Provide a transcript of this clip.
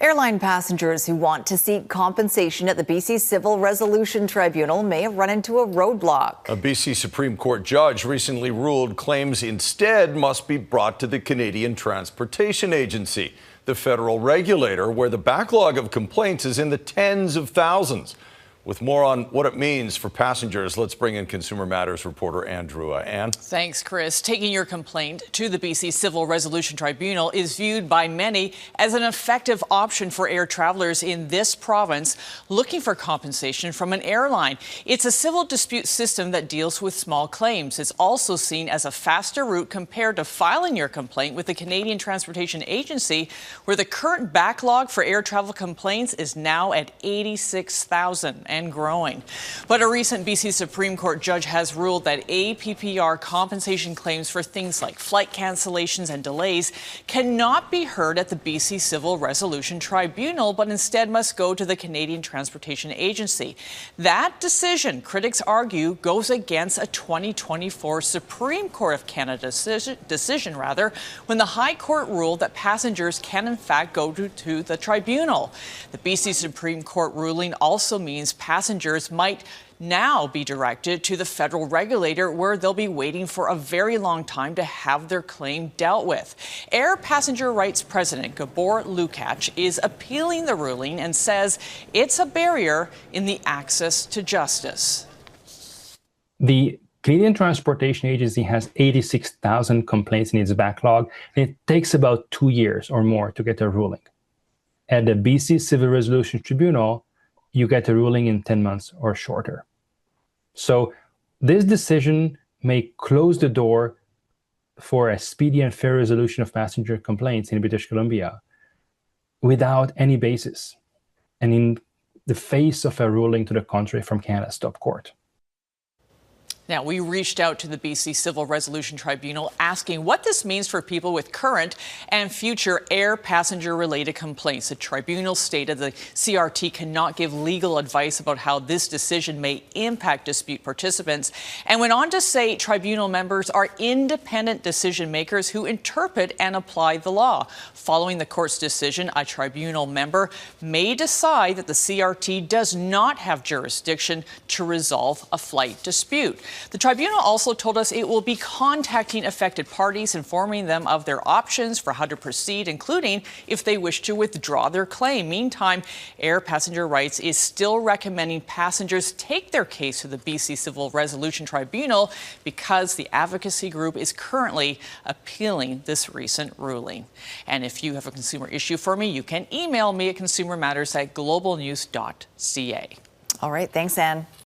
Airline passengers who want to seek compensation at the BC Civil Resolution Tribunal may have run into a roadblock. A BC Supreme Court judge recently ruled claims instead must be brought to the Canadian Transportation Agency, the federal regulator, where the backlog of complaints is in the tens of thousands. With more on what it means for passengers, let's bring in Consumer Matters reporter Ann Drua. Ann? Thanks, Chris. Taking your complaint to the BC Civil Resolution Tribunal is viewed by many as an effective option for air travelers in this province looking for compensation from an airline. It's a civil dispute system that deals with small claims. It's also seen as a faster route compared to filing your complaint with the Canadian Transportation Agency, where the current backlog for air travel complaints is now at 86,000. And growing. But a recent BC Supreme Court judge has ruled that APPR compensation claims for things like flight cancellations and delays cannot be heard at the BC Civil Resolution Tribunal, but instead must go to the Canadian Transportation Agency. That decision, critics argue, goes against a 2024 Supreme Court of Canada decision, when the High Court ruled that passengers can in fact go to the tribunal. The BC Supreme Court ruling also means passengers might now be directed to the federal regulator, where they'll be waiting for a very long time to have their claim dealt with. Air Passenger Rights President Gabor Lukacs is appealing the ruling and says it's a barrier in the access to justice. The Canadian Transportation Agency has 86,000 complaints in its backlog, and it takes about 2 years or more to get a ruling. At the BC Civil Resolution Tribunal, you get a ruling in 10 months or shorter. So this decision may close the door for a speedy and fair resolution of passenger complaints in British Columbia without any basis, and in the face of a ruling to the contrary from Canada's top court. Now, we reached out to the BC Civil Resolution Tribunal asking what this means for people with current and future air passenger-related complaints. The tribunal stated the CRT cannot give legal advice about how this decision may impact dispute participants, and went on to say tribunal members are independent decision makers who interpret and apply the law. Following the court's decision, a tribunal member may decide that the CRT does not have jurisdiction to resolve a flight dispute. The tribunal also told us it will be contacting affected parties, informing them of their options for how to proceed, including if they wish to withdraw their claim. Meantime, Air Passenger Rights is still recommending passengers take their case to the BC Civil Resolution Tribunal because the advocacy group is currently appealing this recent ruling. And if you have a consumer issue for me, you can email me at consumermatters@globalnews.ca. All right, thanks, Ann.